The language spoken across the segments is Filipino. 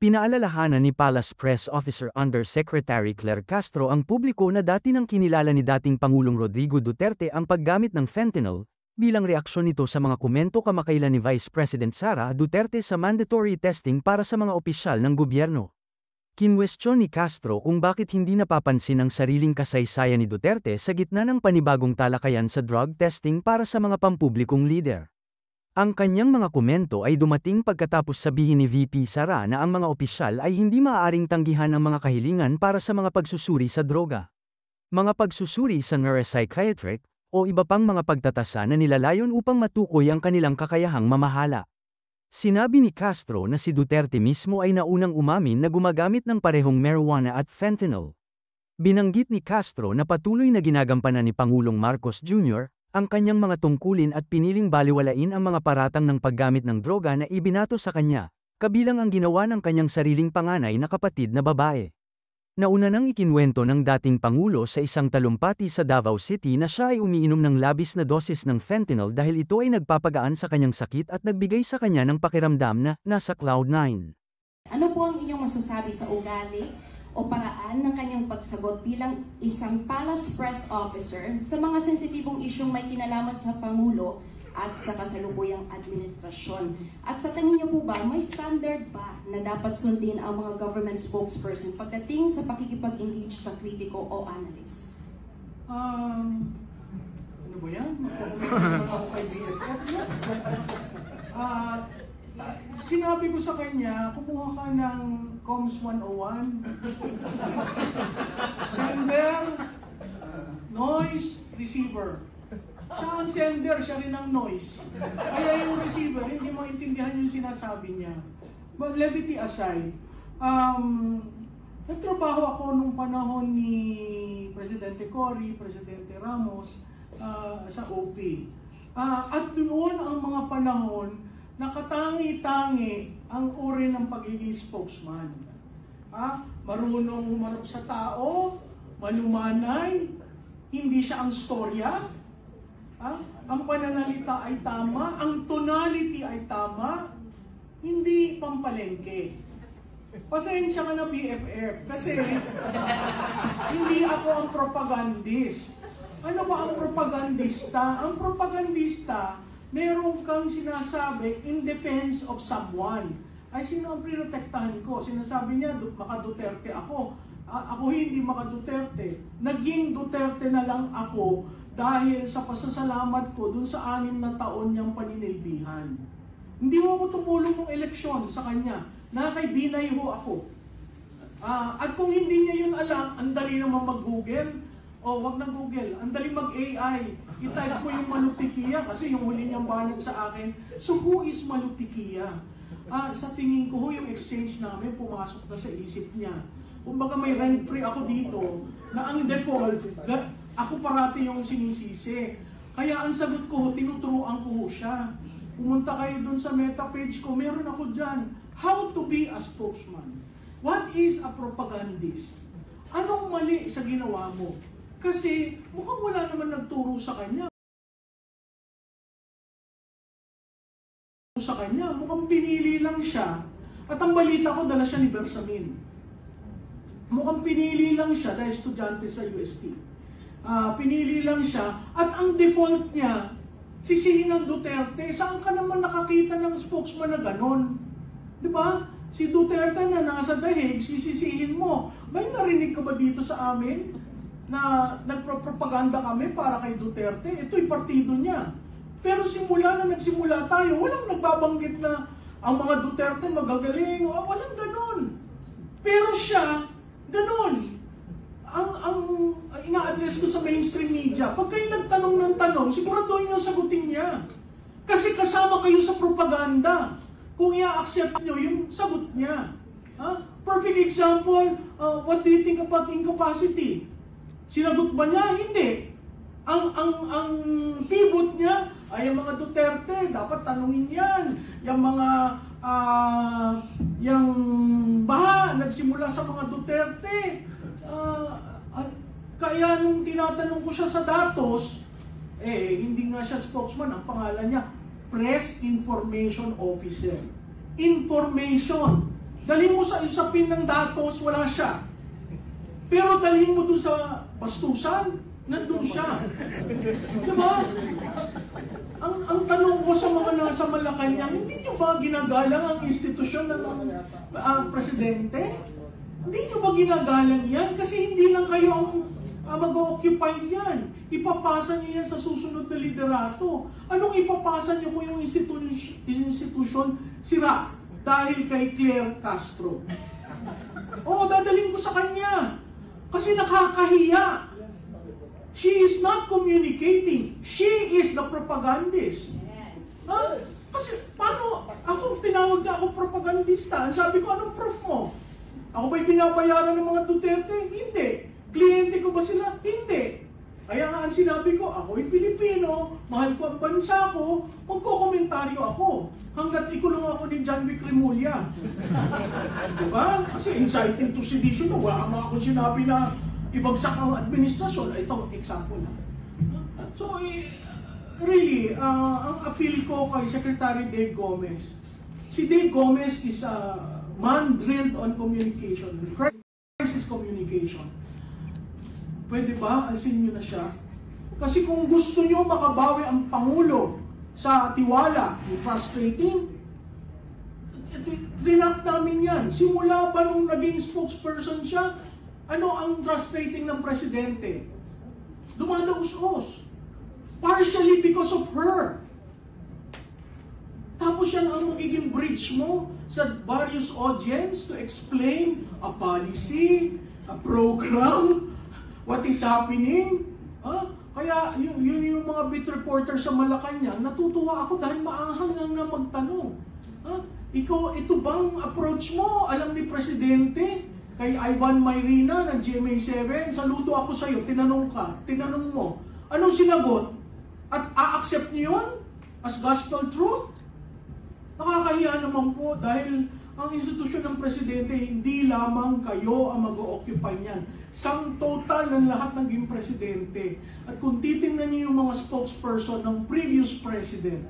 Pinaalalahanan ni Palace Press Officer Undersecretary Claire Castro ang publiko na dati nang kinilala ni dating Pangulong Rodrigo Duterte ang paggamit ng fentanyl, bilang reaksyon nito sa mga komento kamakailan ni Vice President Sara Duterte sa mandatory testing para sa mga opisyal ng gobyerno. Kinwestiyon ni Castro kung bakit hindi napapansin ang sariling kasaysayan ni Duterte sa gitna ng panibagong talakayan sa drug testing para sa mga pampublikong lider. Ang kanyang mga komento ay dumating pagkatapos sabihin ni VP Sara na ang mga opisyal ay hindi maaaring tanggihan ang mga kahilingan para sa mga pagsusuri sa droga. Mga pagsusuri sa neuropsychiatric o iba pang mga pagtatasa na nilalayon upang matukoy ang kanilang kakayahang mamahala. Sinabi ni Castro na si Duterte mismo ay naunang umamin na gumagamit ng parehong marijuana at fentanyl. Binanggit ni Castro na patuloy na ginagampanan ni Pangulong Marcos Jr. ang kanyang mga tungkulin at piniling baliwalain ang mga paratang ng paggamit ng droga na ibinato sa kanya, kabilang ang ginawa ng kanyang sariling panganay na kapatid na babae. Nauna nang ikinwento ng dating Pangulo sa isang talumpati sa Davao City na siya ay umiinom ng labis na dosis ng fentanyl dahil ito ay nagpapagaan sa kanyang sakit at nagbigay sa kanya ng pakiramdam na nasa cloud 9. Ano po ang inyong masasabi sa ugali o paraan ng kanyang pagsagot bilang isang Palace Press Officer sa mga sensitibong isyong may kinalaman sa Pangulo at sa kasalukuyang administrasyon? At sa tingin niyo po ba, may standard ba na dapat sundin ang mga government spokesperson pagdating sa pakikipag-engage sa kritiko o analyst? Ano ba yan? Magpakumenta ako kay BFF. Sinabi ko sa kanya, kumuha ka ng Comms 101, sender, noise, receiver. Siya ang sender, siya rin ang noise. Kaya yung receiver, hindi maintindihan yung sinasabi niya. But levity aside, nagtrabaho ako nung panahon ni Presidente Cory, Presidente Ramos, sa OP. At doon ang mga panahon, nakatangi-tangi ang uri ng pagiging spokesman. Marunong humarap sa tao, malumanay, hindi siya ang storya, ang pananalita ay tama, ang tonality ay tama, hindi pampalengke. Pasensya ka na BFF, kasi hindi ako ang propagandist. Ano ba ang propagandista? Ang propagandista, meron kang sinasabi in defense of someone. Ay, sino ang prinotektahan ko? Sinasabi niya, maka-Duterte ako. Ako hindi maka-Duterte. Naging Duterte na lang ako dahil sa pasasalamat ko dun sa 6 na taon niyang paninilbihan. Hindi ho ako tumulong ng eleksyon sa kanya. Nakay-binay ho ako. At kung hindi niya yun alam, ang dali naman mag-Google. Wag na Google. Ang dali mag-AI. I-type ko yung Malutikia kasi yung huli niyang banat sa akin. So who is Malutikia? Sa tingin ko yung exchange namin pumasok na sa isip niya. Kumbaga may rent-free ako dito na ang default, ako parati yung sinisisi. Kaya ang sagot ko, tinuturuan ko siya. Pumunta kayo dun sa meta page ko, meron ako dyan. How to be a spokesman. What is a propagandist? Anong mali sa ginawa mo? Kasi mukhang wala naman nagturo sa kanya. Mukhang pinili lang siya. At ang balita ko, dala siya ni Bersamin. Mukhang pinili lang siya dahil estudyante sa UST. Pinili lang siya. At ang default niya, sisihin ng Duterte. Saan ka naman nakakita ng spokesman na ganon? Diba? Si Duterte na nasa dahig, sisisihin mo. May narinig ka ba dito sa amin na nagpropaganda kami para kay Duterte? Ito'y partido niya. Pero simula na nagsimula tayo, walang nagbabanggit na ang mga Duterte magagaling. Walang ganon. Pero siya, ganon. Ang ina-address ko sa mainstream media, pag kayo nagtanong ng tanong, siguraduhin niyo sagutin niya. Kasi kasama kayo sa propaganda. Kung i-accept niyo yung sagot niya. Perfect example, what do you think about incapacity? Sinagot ba niya? Hindi. Ang pivot niya ay yung mga Duterte, dapat tanungin yan. Yung mga yung baha, nagsimula sa mga Duterte. Kaya nung tinatanong ko siya sa datos, hindi nga siya spokesman, ang pangalan niya, Press Information Officer. Information. Dalhin mo sa usapin ng datos, wala siya. Pero dalhin mo dun sa pastusan, nandun siya. Diba? Ang tanong ko sa mga nasa Malacanang, hindi nyo ba ginagalang ang institusyon ng presidente? Hindi nyo ba ginagalang yan? Kasi hindi lang kayo ang mag-occupy yan. Ipapasa nyo yan sa susunod na liderato. Anong ipapasa nyo kung yung institusyon sira dahil kay Claire Castro? Oo, dadalhin ko sa kanya. Kasi nakakahiya. She is not communicating. She is the propagandist. Ha? Kasi paano? Ako, tinawag ka ako propagandista. Sabi ko, anong proof mo? Ako ba'y binabayaran ng mga Duterte? Hindi. Kliyente ko ba sila? Hindi. Kaya nga ang sinabi ko, ako'y Pilipino, mahal ko ang bansa ko, magkokomentaryo ako. Hanggat ikulong ako ni John Vic Remulla. Diba? Kasi inciting to sedition na wala mga akong sinabi na ibagsak ang administrasyon. Ito, example na. So, really, ang appeal ko kay Secretary Dave Gomez, si Dave Gomez is a man drilled on communication, crisis communication. Pwede ba? Alsin nyo na siya. Kasi kung gusto nyo makabawi ang Pangulo sa tiwala, yung trust rating, trinak namin yan. Simula ba nung naging spokesperson siya, ano ang trust rating ng presidente? Dumadaos-os. Partially because of her. Tapos yan ang magiging bridge mo sa various audience to explain a policy, a program, what is happening. Kaya yun yung mga beat reporter sa Malacanang, natutuwa ako dahil maanghang lang na magtanong. Ikaw, ito bang approach mo? Alam ni Presidente, kay Ivan Mayrina ng GMA7, saludo ako sa iyo, tinanong mo, anong sinagot? At a-accept niyo yun as gospel truth? Nakakahiya naman po dahil ang institusyon ng Presidente, hindi lamang kayo ang mag-o-occupy niyan. Sang total ng lahat ng Presidente. At kung titingnan niyo yung mga spokesperson ng previous President,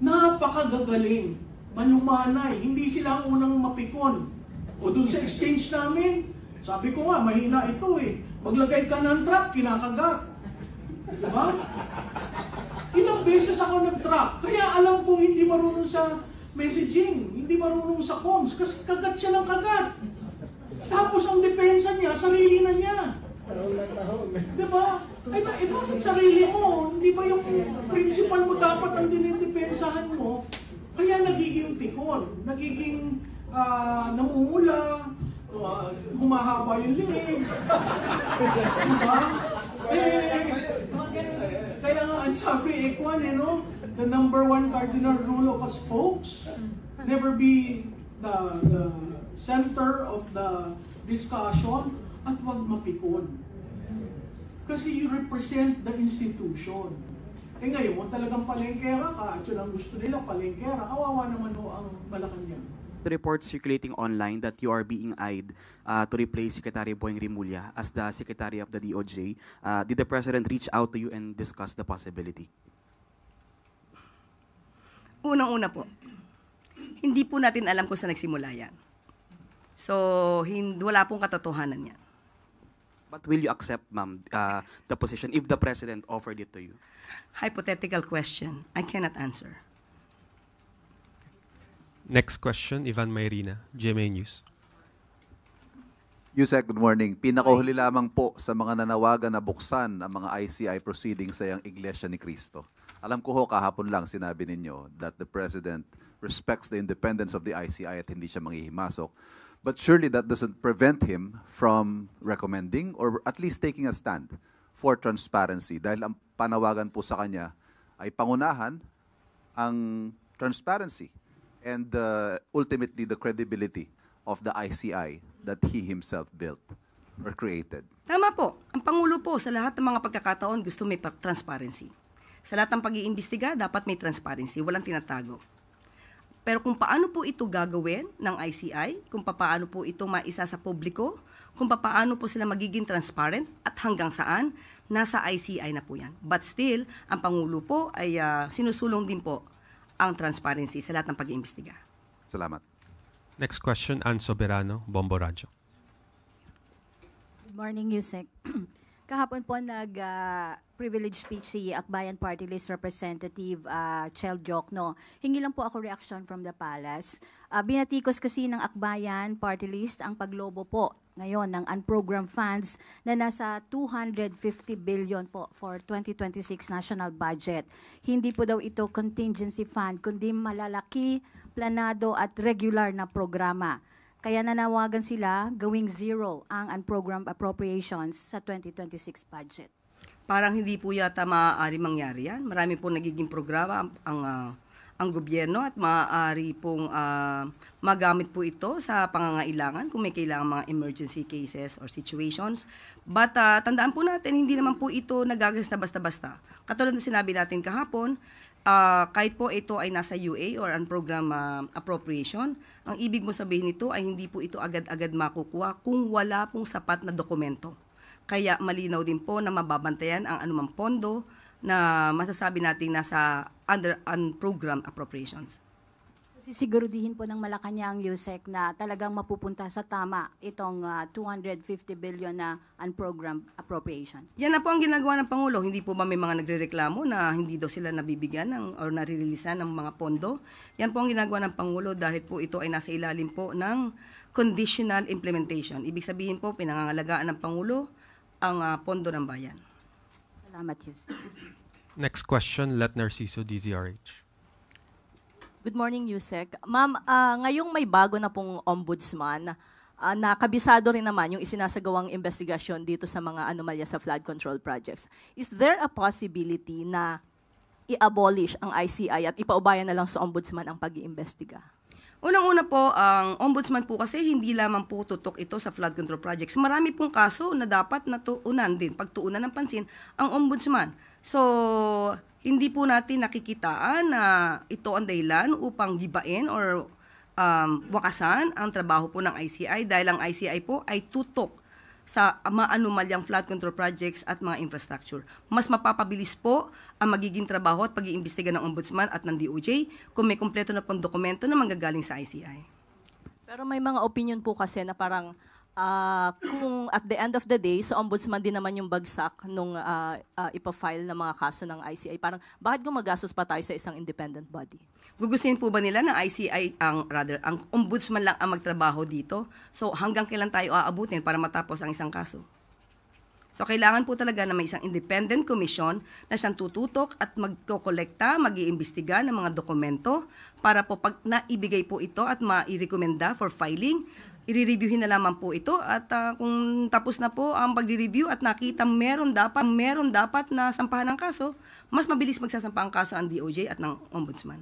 napakagagaling, manumanay, hindi sila ang unang mapikon. O dun sa exchange namin, sabi ko nga, mahina ito eh. Maglagay ka ng trap, kinakagat. Diba? Ilang beses ako nag-trap. Kaya alam kong hindi marunong sa messaging, hindi marunong sa comms, kasi kagat siya ng kagat. Tapos ang depensa niya, sarili na niya. Diba? Ay, bakit sarili mo? Hindi ba yung principal mo dapat ang dinidepensahan mo? Kaya nagiging pikon, nagiging namumula, humahaba yung liig. Diba? Kaya nga, ang sabi, no? The number one cardinal rule of a spokes, never be the center of the discussion at wag mapikon. Kasi you represent the institution. Ngayon, talagang palengkera ka, at yun ang gusto nila, palengkera, kawawa naman ho ang Malacanang. The report circulating online that you are being eyed to replace Secretary Boying Remulla as the Secretary of the DOJ. Did the President reach out to you and discuss the possibility? Unang-una po, hindi po natin alam kung saan nagsimula yan. So, wala pong katotohanan yan. But will you accept, ma'am, the position if the President offered it to you? Hypothetical question. I cannot answer. Next question, Ivan Mayrina, GMA News. Yusek, good morning. Pinakahuli lamang po sa mga nanawagan na buksan ang mga ICI proceedings sa iyang Iglesia ni Cristo. Alam ko ho, kahapon lang sinabi ninyo that the President respects the independence of the ICI at hindi siya manghihimasok. But surely that doesn't prevent him from recommending or at least taking a stand for transparency dahil ang panawagan po sa kanya ay pangunahan ang transparency and ultimately the credibility of the ICI that he himself built or created. Tama po. Ang Pangulo po sa lahat ng mga pagkakataon gusto may transparency. Sa lahat ng pag-iimbestiga, dapat may transparency, walang tinatago. Pero kung paano po ito gagawin ng ICI, kung paano po ito maisa sa publiko, kung paano po sila magiging transparent at hanggang saan, nasa ICI na po yan. But still, ang Pangulo po ay sinusulong din po ang transparency sa lahat ng pag-iimbestiga. Salamat. Next question, Ann Soberano, Bombo Radyo. Good morning, Yusek. Kahapon po nag-privilege speech si Akbayan Party List Representative Chel Jokno. Hingi lang po ako reaction from the palace. Binatikos kasi ng Akbayan Party List ang paglobo po ngayon ng unprogrammed funds na nasa 250 billion po for 2026 national budget. Hindi po daw ito contingency fund, kundi malalaki, planado at regular na programa. Kaya nanawagan sila gawing zero ang unprogrammed appropriations sa 2026 budget. Parang hindi po yata maaari mangyari yan. Marami po nagiging programa ang gobyerno at maaari pong magamit po ito sa pangangailangan kung may kailangan mga emergency cases or situations. But tandaan po natin, hindi naman po ito nagagasta basta-basta. Katulad na sinabi natin kahapon, kahit po ito ay nasa UA or unprogrammed appropriation, ang ibig mo sabihin nito ay hindi po ito agad-agad makukuha kung wala pong sapat na dokumento. Kaya malinaw din po na mababantayan ang anumang pondo na masasabi natin nasa under unprogrammed appropriations. So sisiguraduhin po ng Malacanang, Yusek, na talagang mapupunta sa tama itong 250 billion na unprogrammed appropriations. Yan na po ang ginagawa ng Pangulo. Hindi po ba may mga nagrereklamo na hindi daw sila nabibigyan or naririlisan ng mga pondo? Yan po ang ginagawa ng Pangulo dahil po ito ay nasa ilalim po ng conditional implementation. Ibig sabihin po, pinangangalagaan ng Pangulo ang pondo ng bayan. Salamat, Yusek. Next question, Let Narciso, DZRH. Good morning, Yusek. Ma'am, ngayong may bago na pong ombudsman, na kabisado rin naman yung isinasagawang investigasyon dito sa mga anomalya sa flood control projects. Is there a possibility na i-abolish ang ICI at ipaubayan na lang sa ombudsman ang pag-iimbestiga? Unang-una po, ang ombudsman po kasi hindi lamang po tutok ito sa flood control projects. Marami pong kaso na dapat natuunan din, pagtuunan ng pansin ang ombudsman. So, hindi po natin nakikitaan na ito ang dahilan upang gibain or wakasan ang trabaho po ng ICI dahil ang ICI po ay tutok sa maanumalyang flood control projects at mga infrastructure. Mas mapapabilis po ang magiging trabaho at pag-iimbestiga ng Ombudsman at ng DOJ kung may kumpleto na pong dokumento na manggagaling sa ICI. Pero may mga opinion po kasi na parang kung at the end of the day, sa ombudsman din naman yung bagsak nung ipafile ng mga kaso ng ICI. Parang bakit gumagastos pa tayo sa isang independent body? Gugustuhin po ba nila na ICI ang ombudsman lang ang magtrabaho dito? So hanggang kailan tayo aabutin para matapos ang isang kaso? So kailangan po talaga na may isang independent commission na siyang tututok at magkokolekta, mag-iimbestiga ng mga dokumento para po pag naibigay po ito at mairekomenda for filing, i-reviewin na lamang po ito at kung tapos na po ang pag-review at nakita meron dapat na sampahan ng kaso, mas mabilis magsasampa ang kaso ang DOJ at ng Ombudsman.